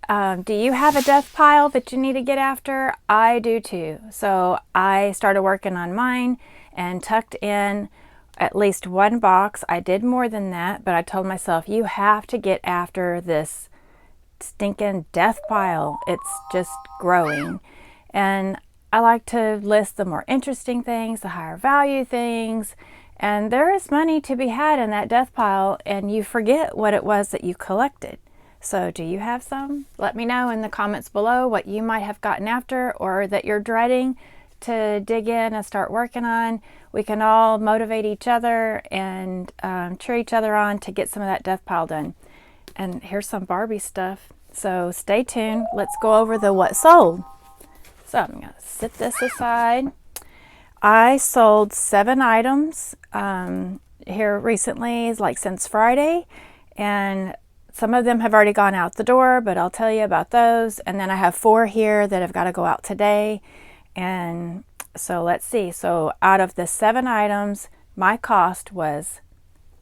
Do you have a death pile that you need to get after? I do too. So I started working on mine and tucked in at least one box. I did more than that, but I told myself, you have to get after this stinking death pile. It's just growing. And I like to list the more interesting things, the higher value things. And there is money to be had in that death pile, and you forget what it was that you collected. So do you have some? Let me know in the comments below what you might have gotten after or that you're dreading to dig in and start working on. We can all motivate each other and cheer each other on to get some of that death pile done. And here's some Barbie stuff. So stay tuned. Let's go over the what sold. So I'm going to set this aside. I sold 7 items here recently, like since Friday. And some of them have already gone out the door, but I'll tell you about those. And then I have 4 here that have got to go out today. And so let's see. So out of the 7 items, my cost was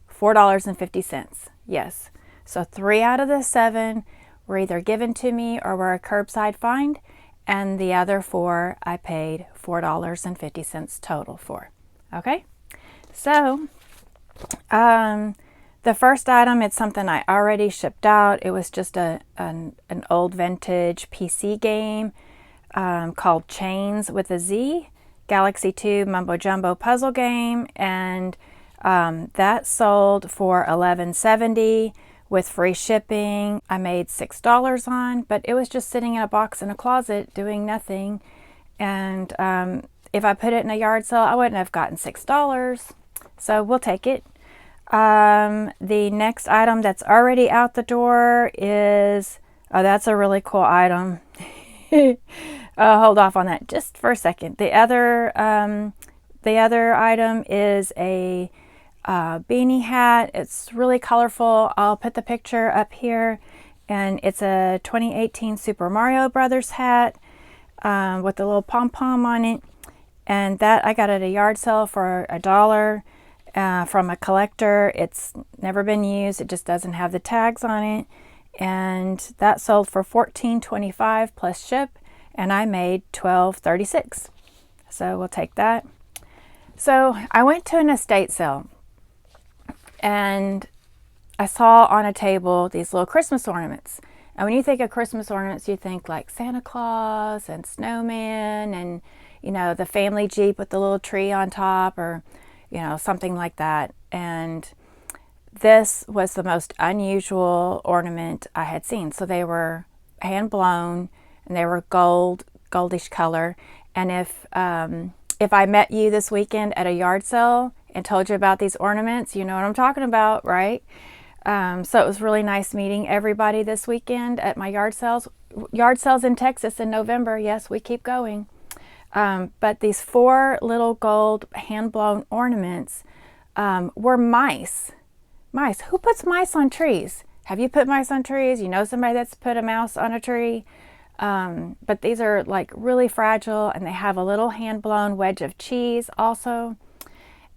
$4.50. Yes. So 3 out of the 7 were either given to me or were a curbside find. And the other 4 I paid $4.50 total for. Okay. So, the first item, it's something I already shipped out. It was just an old vintage PC game called Chains with a Z, Galaxy 2 Mumbo Jumbo puzzle game, and that sold for $11.70 with free shipping. I made $6 on, but it was just sitting in a box in a closet doing nothing. And if I put it in a yard sale, I wouldn't have gotten $6. So we'll take it. The next item that's already out the door is, oh, that's a really cool item. Hold off on that just for a second. The other item is a beanie hat. It's really colorful. I'll put the picture up here, and it's a 2018 Super Mario Brothers hat with a little pom-pom on it. And that I got at a yard sale for $1. From a collector. It's never been used. It just doesn't have the tags on it. And that sold for $14.25 plus ship, and I made $12.36. So we'll take that. So I went to an estate sale, and I saw on a table these little Christmas ornaments. And when you think of Christmas ornaments, you think like Santa Claus and snowman and, you know, the family Jeep with the little tree on top, or you know, something like that. And this was the most unusual ornament I had seen. So they were hand blown, and they were goldish color. And if I met you this weekend at a yard sale and told you about these ornaments, you know what I'm talking about, right? So it was really nice meeting everybody this weekend at my yard sales. Yard sales in Texas in November. Yes, we keep going. But these 4 little gold hand-blown ornaments were mice. Mice. Who puts mice on trees? Have you put mice on trees? You know somebody that's put a mouse on a tree? But these are like really fragile, and they have a little hand-blown wedge of cheese also.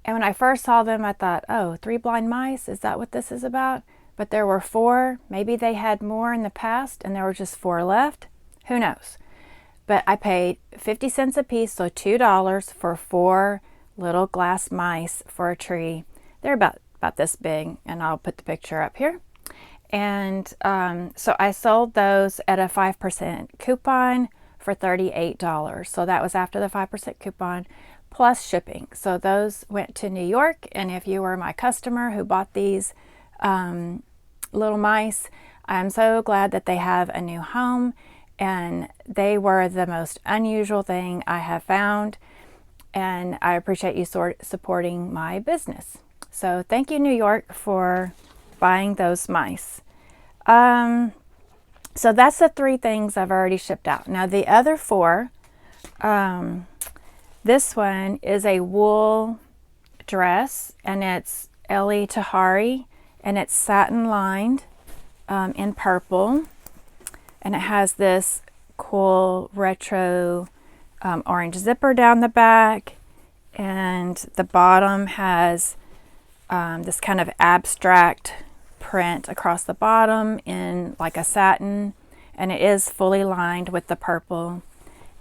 And when I first saw them, I thought, oh, 3 blind mice? Is that what this is about? But there were 4. Maybe they had more in the past, and there were just 4 left. Who knows? But I paid 50 cents a piece, so $2 for 4 little glass mice for a tree. They're about this big, and I'll put the picture up here. And so I sold those at a 5% coupon for $38. So that was after the 5% coupon plus shipping. So those went to New York, and if you were my customer who bought these little mice, I'm so glad that they have a new home. And they were the most unusual thing I have found, and I appreciate you supporting my business. So thank you, New York, for buying those mice. So that's the 3 things I've already shipped out. Now the other 4, this one is a wool dress, and it's Ellie Tahari, and it's satin lined in purple. And it has this cool retro orange zipper down the back, and the bottom has this kind of abstract print across the bottom in like a satin, and it is fully lined with the purple.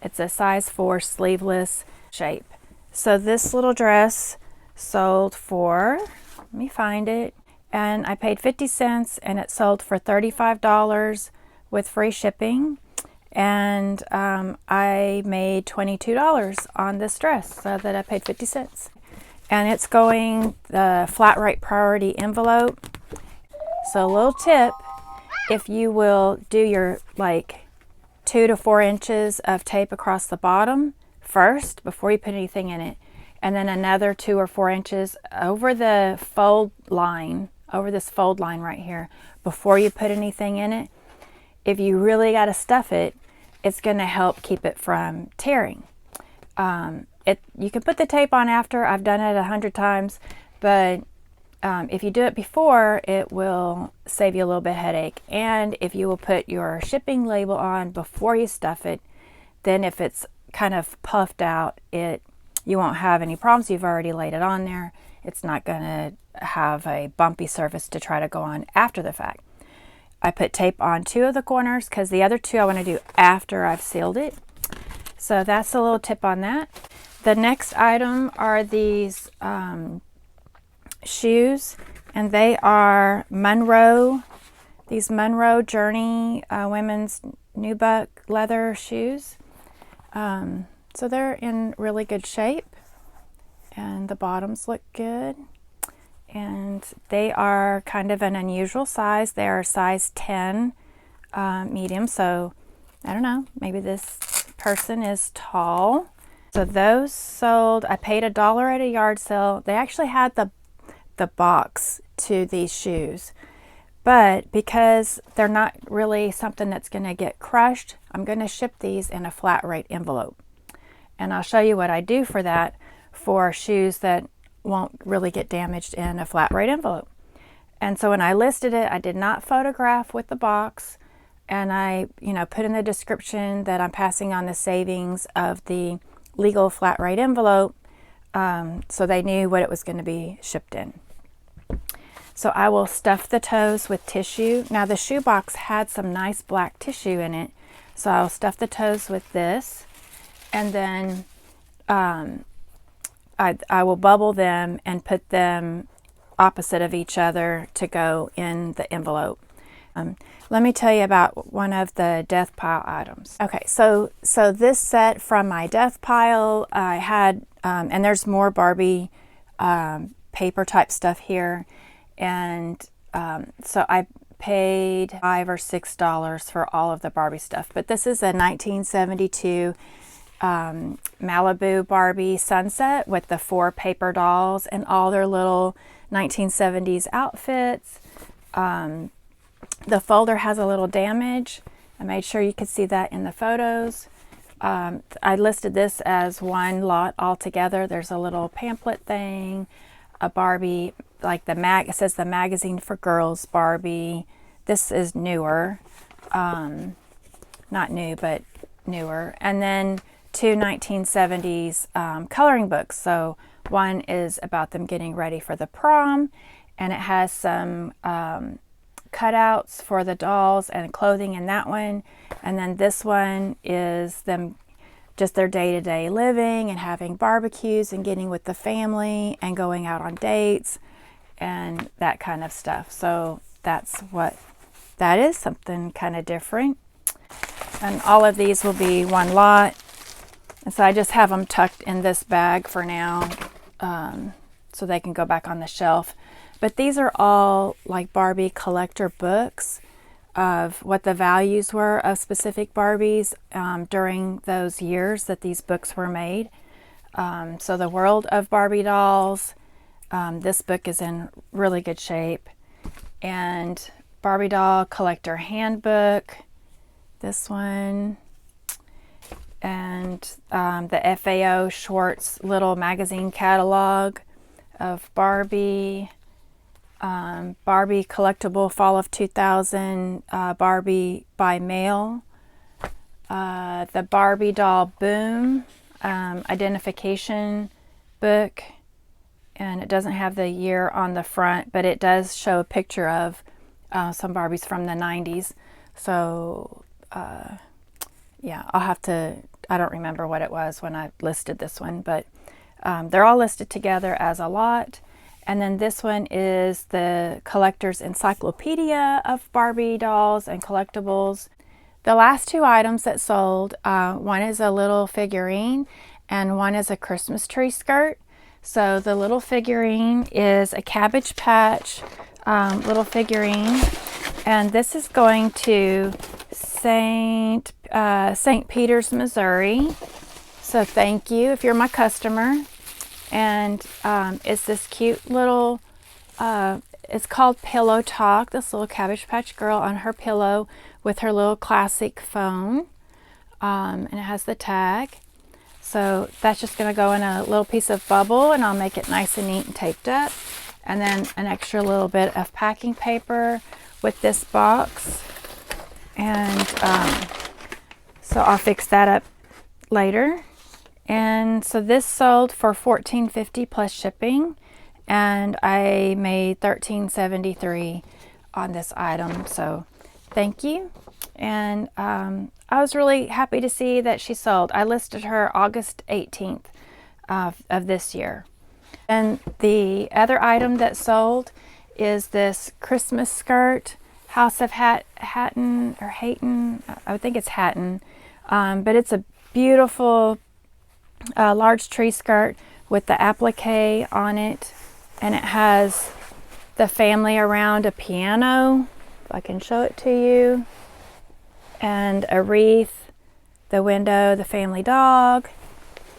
It's a size 4 sleeveless shape. So this little dress sold for, let me find it, and I paid 50 cents and it sold for $35 with free shipping. And I made $22 on this dress, so that I paid 50 cents. And it's going the flat rate priority envelope. So a little tip, if you will do your like 2 to 4 inches of tape across the bottom first before you put anything in it, and then another 2 or 4 inches over the fold line, over this fold line right here, before you put anything in it. If you really got to stuff it, it's going to help keep it from tearing. You can put the tape on after. I've done it 100 times, but if you do it before, it will save you a little bit of headache. And if you will put your shipping label on before you stuff it, then if it's kind of puffed out, you won't have any problems. You've already laid it on there. It's not going to have a bumpy surface to try to go on after the fact. I put tape on 2 of the corners because the other 2 I want to do after I've sealed it. So that's a little tip on that. The next item are these shoes, and they are these Monroe Journey women's nubuck leather shoes. So they're in really good shape, and the bottoms look good. And they are kind of an unusual size. They are size 10 medium, so I don't know, maybe this person is tall. So those sold, I paid $1 at a yard sale. They actually had the box to these shoes, but because they're not really something that's going to get crushed, I'm going to ship these in a flat rate envelope. And I'll show you what I do for that for shoes that won't really get damaged in a flat rate envelope. And so when I listed it, I did not photograph with the box, and I put in the description that I'm passing on the savings of the legal flat rate envelope, so they knew what it was going to be shipped in. So I will stuff the toes with tissue. Now the shoe box had some nice black tissue in it, so I'll stuff the toes with this, and then I will bubble them and put them opposite of each other to go in the envelope. Let me tell you about one of the death pile items. Okay, so this set from my death pile, I had, and there's more Barbie paper type stuff here, and so I paid $5 or $6 for all of the Barbie stuff. But this is a 1972 Malibu Barbie sunset with the 4 paper dolls and all their little 1970s outfits. The folder has a little damage. I made sure you could see that in the photos. I listed this as one lot altogether. There's a little pamphlet thing, a Barbie, like it says the magazine for girls Barbie. This is newer, not new, but newer. And then 2 1970s coloring books. So one is about them getting ready for the prom, and it has some cutouts for the dolls and clothing in that one. And then this one is them just their day-to-day living and having barbecues and getting with the family and going out on dates and that kind of stuff. So that's what that is, something kind of different. And all of these will be one lot. And so I just have them tucked in this bag for now, so they can go back on the shelf. But these are all like Barbie collector books of what the values were of specific Barbies during those years that these books were made. So the World of Barbie Dolls, this book is in really good shape. And Barbie Doll Collector Handbook, this one. And the FAO Schwartz little magazine catalog of Barbie. Barbie Collectible Fall of 2000 Barbie by Mail. The Barbie Doll Boom identification book. And it doesn't have the year on the front, but it does show a picture of some Barbies from the 90s. So yeah, I'll have to, I don't remember what it was when I listed this one, but they're all listed together as a lot. And then this one is the Collector's Encyclopedia of Barbie dolls and collectibles. The last two items that sold, one is a little figurine and one is a Christmas tree skirt. So the little figurine is a Cabbage Patch little figurine, and this is going to St. Peter's, Missouri. So thank you if you're my customer. And it's this cute little, it's called Pillow Talk, this little Cabbage Patch girl on her pillow with her little classic phone. And it has the tag. So that's just going to go in a little piece of bubble, and I'll make it nice and neat and taped up. And then an extra little bit of packing paper with this box. And so I'll fix that up later. And so this sold for $14.50 plus shipping, and I made $13.73 on this item. So thank you. And I was really happy to see that she sold. I listed her August 18th of this year. And the other item that sold is this Christmas skirt, House of Hatton, or Hayton, I think it's Hatton, but it's a beautiful large tree skirt with the applique on it, and it has the family around a piano, if I can show it to you, and a wreath, the window, the family dog,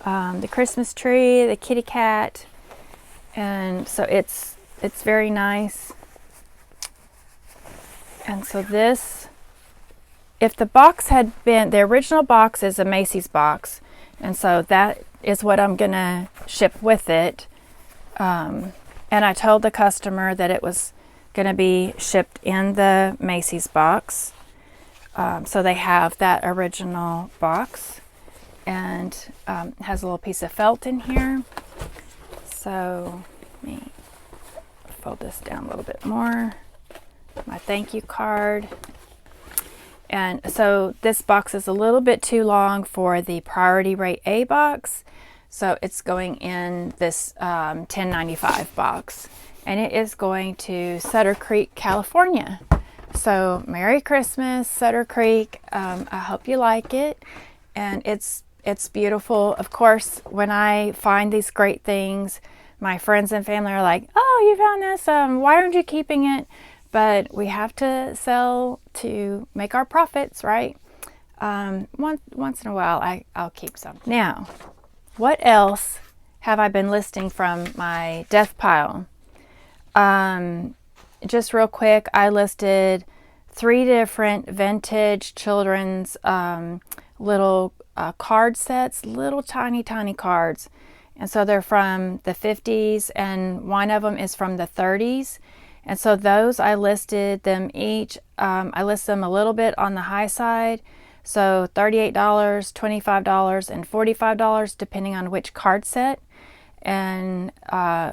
the Christmas tree, the kitty cat, and so it's very nice. And so this, if the box had been, the original box is a Macy's box, and so that is what I'm gonna ship with it. And I told the customer that it was gonna be shipped in the Macy's box. So they have that original box, and has a little piece of felt in here. So let me fold this down a little bit more. My thank you card. And so this box is a little bit too long for the priority rate A box. So it's going in this $10.95 box. And it is going to Sutter Creek, California. So Merry Christmas, Sutter Creek. I hope you like it. And it's beautiful. Of course, when I find these great things, my friends and family are like, oh, you found this. Why aren't you keeping it? But we have to sell to make our profits, right? Once in a while, I'll keep some. Now, what else have I been listing from my death pile? Just real quick, I listed 3 different vintage children's little card sets, little tiny cards. And so they're from the 50s, and one of them is from the 30s. And so those, I listed them each. I list them a little bit on the high side. So $38, $25, and $45, depending on which card set. And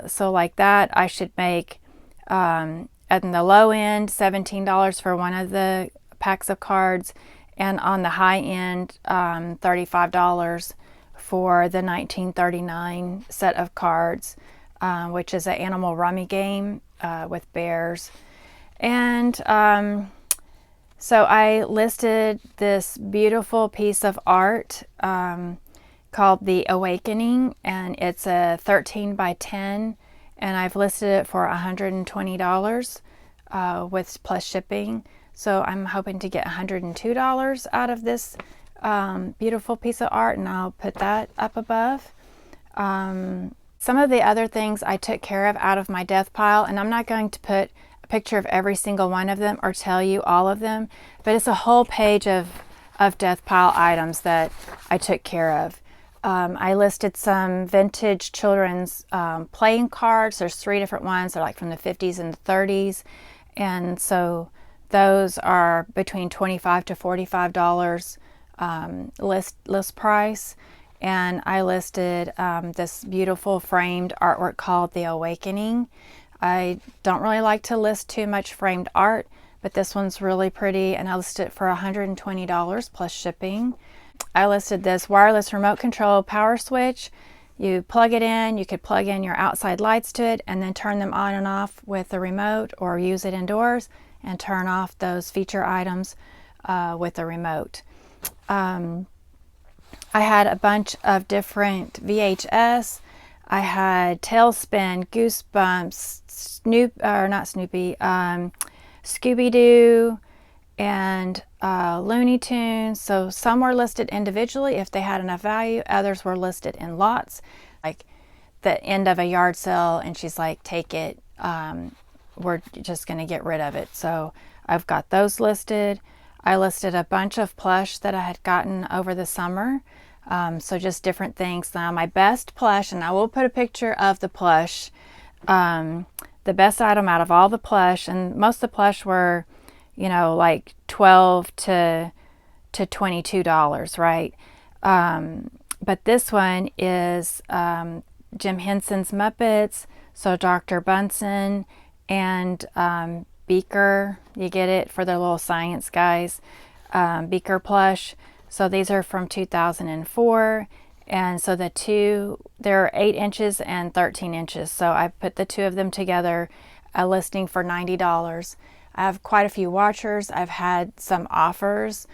so like that, I should make, at the low end, $17 for one of the packs of cards. And on the high end, $35 for the 1939 set of cards, which is an animal rummy game with bears. And so I listed this beautiful piece of art called The Awakening, and it's a 13 by 10, and I've listed it for $120 with plus shipping. So I'm hoping to get $102 out of this beautiful piece of art, and I'll put that up above. Some of the other things I took care of out of my death pile, and I'm not going to put a picture of every single one of them or tell you all of them, but it's a whole page of death pile items that I took care of. I listed some vintage children's playing cards. There's 3 different ones. They're like from the 50s and the 30s, and so those are between $25 to $45 list price. And I listed this beautiful framed artwork called The Awakening. I don't really like to list too much framed art, but this one's really pretty, and I listed it for $120 plus shipping. I listed this wireless remote control power switch. You plug it in, you could plug in your outside lights to it and then turn them on and off with the remote, or use it indoors and turn off those feature items with the remote. I had a bunch of different VHS. I had Tailspin, Goosebumps, Scooby-Doo, and Looney Tunes. So some were listed individually if they had enough value. Others were listed in lots, like the end of a yard sale, and she's like, take it. We're just going to get rid of it. So I've got those listed. I listed a bunch of plush that I had gotten over the summer. So just different things. Now my best plush, and I will put a picture of the plush, the best item out of all the plush, and most of the plush were, you know, like $12 to $22, right? But this one is Jim Henson's Muppets, so Dr. Bunsen, and Beaker. You get it for their little science guys, Beaker plush. So these are from 2004, and so they're 8 inches and 13 inches. So I put the two of them together, a listing for $90. I have quite a few watchers. I've had some offers,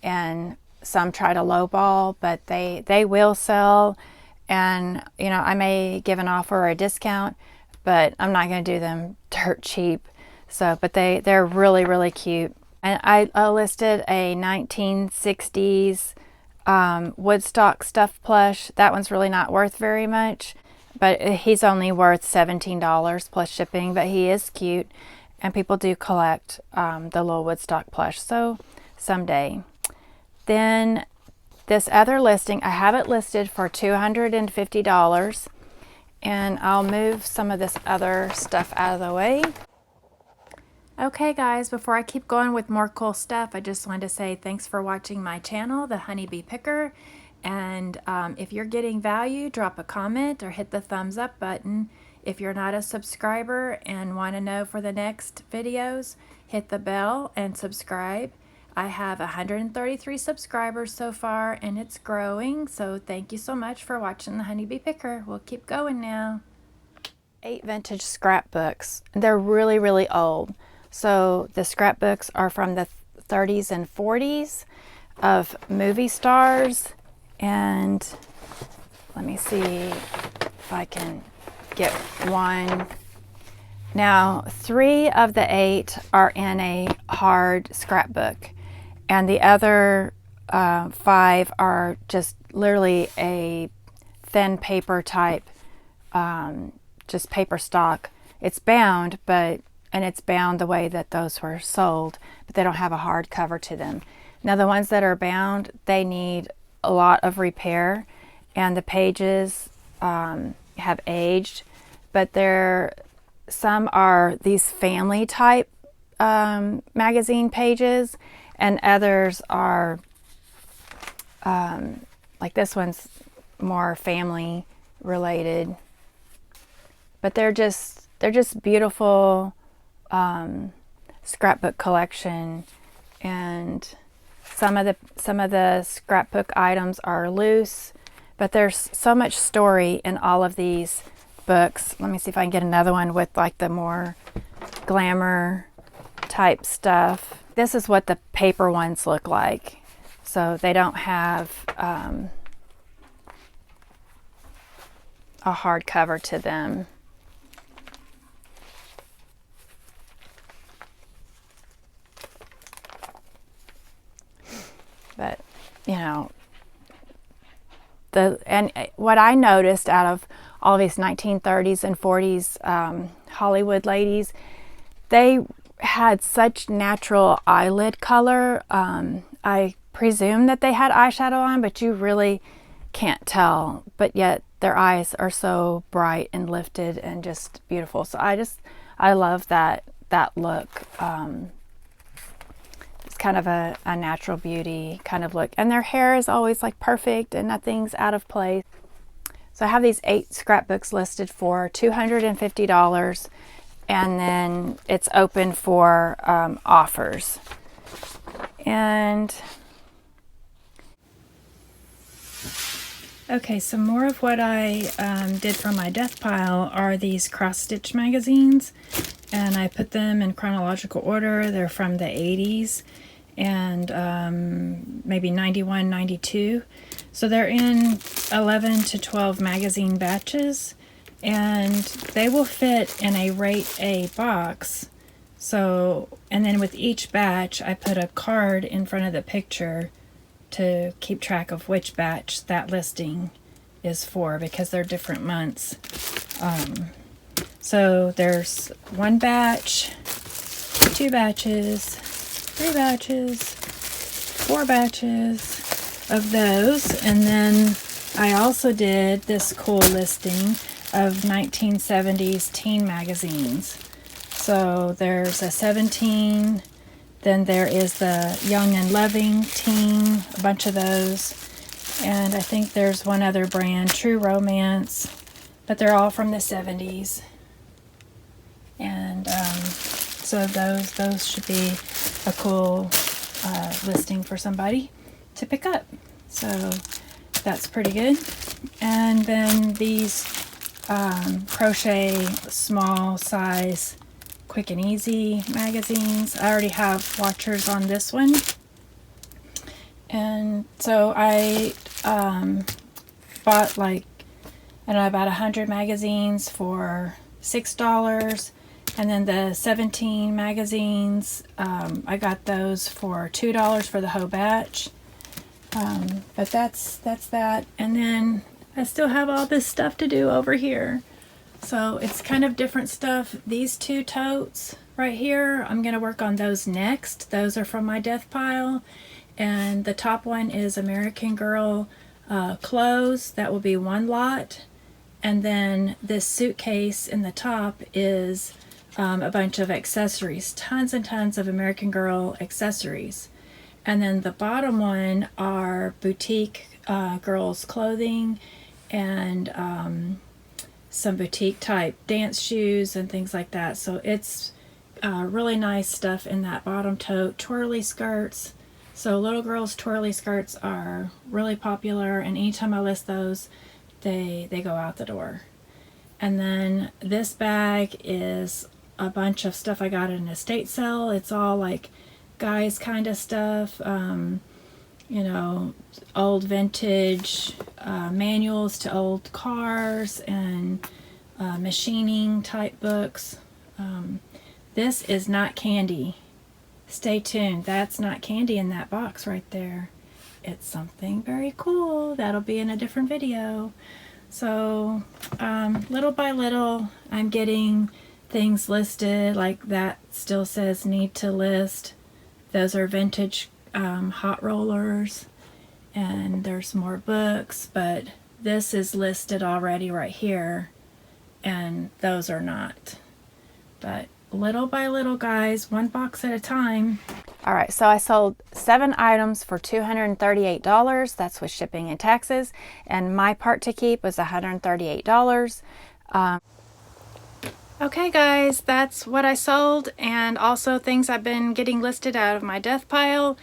and some try to lowball, but they will sell. And you know, I may give an offer or a discount, but I'm not going to do them dirt cheap. So, but they're really, really cute. And I listed a 1960s Woodstock stuffed plush. That one's really not worth very much, but he's only worth $17 plus shipping, but he is cute, and people do collect the little Woodstock plush, so someday. Then this other listing, I have it listed for $250, and I'll move some of this other stuff out of the way. Okay guys, before I keep going with more cool stuff, I just wanted to say thanks for watching my channel, The Honeybee Picker. And if you're getting value, drop a comment or hit the thumbs up button. If you're not a subscriber and want to know for the next videos, hit the bell and subscribe. I have 133 subscribers so far, and it's growing. So thank you so much for watching The Honeybee Picker. We'll keep going now. 8 vintage scrapbooks. They're really, really old. So the scrapbooks are from the 30s and 40s of movie stars. And let me see if I can get one. Now, 3 of the 8 are in a hard scrapbook, and the other 5 are just literally a thin paper type, just paper stock. It's bound, and it's bound the way that those were sold, but they don't have a hard cover to them. Now the ones that are bound, they need a lot of repair, and the pages have aged, but some are these family type magazine pages, and others are like this one's more family related, but they're just beautiful scrapbook collection. And some of the scrapbook items are loose, but there's so much story in all of these books. Let me see if I can get another one with like the more glamour type stuff. This is what the paper ones look like. So they don't have a hard cover to them. But, you know, and what I noticed out of all these 1930s and 40s Hollywood ladies, they had such natural eyelid color. I presume that they had eyeshadow on, but you really can't tell. But yet their eyes are so bright and lifted and just beautiful. So I love that look. Kind of a natural beauty kind of look, and their hair is always like perfect and nothing's out of place. So I have these 8 scrapbooks listed for $250, and then it's open for offers. And okay, some more of what I did from my death pile are these cross-stitch magazines, and I put them in chronological order. They're from the 80s and maybe 91, 92. So they're in 11 to 12 magazine batches, and they will fit in a rate A box. So, and then with each batch, I put a card in front of the picture to keep track of which batch that listing is for, because they're different months. So there's 1 batch, 2 batches, 3 batches, 4 batches of those. And then I also did this cool listing of 1970s teen magazines. So there's a 17, then there is the Young and Loving teen, a bunch of those. And I think there's one other brand, True Romance, but they're all from the 70s. And so those should be a cool listing for somebody to pick up. So that's pretty good. And then these crochet small size quick and easy magazines. I already have watchers on this one. And so I bought like, I don't know, about 100 magazines for $6. And then the 17 magazines, I got those for $2 for the whole batch. But that's that. And then I still have all this stuff to do over here. So it's kind of different stuff. These 2 totes right here, I'm going to work on those next. Those are from my death pile. And the top one is American Girl clothes. That will be 1 lot. And then this suitcase in the top is a bunch of accessories, tons and tons of American Girl accessories. And then the bottom one are boutique girls clothing and some boutique type dance shoes and things like that. So it's really nice stuff in that bottom tote. Twirly skirts. So little girls' twirly skirts are really popular, and anytime I list those, they go out the door. And then this bag is a bunch of stuff I got at an estate sale. It's all like guys kind of stuff, you know, old vintage manuals to old cars and machining type books. This is not candy. Stay tuned. That's not candy in that box right there. It's something very cool. That'll be in a different video. So little by little, I'm getting things listed. Like that still says need to list. Those are vintage hot rollers, and there's more books, but this is listed already right here, and those are not. But little by little, guys, 1 box at a time. All right, so I sold 7 items for $238. That's with shipping and taxes, and my part to keep was $138. Okay guys, that's what I sold, and also things I've been getting listed out of my death pile,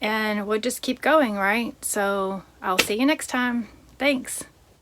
and we'll just keep going, right? So I'll see you next time. Thanks.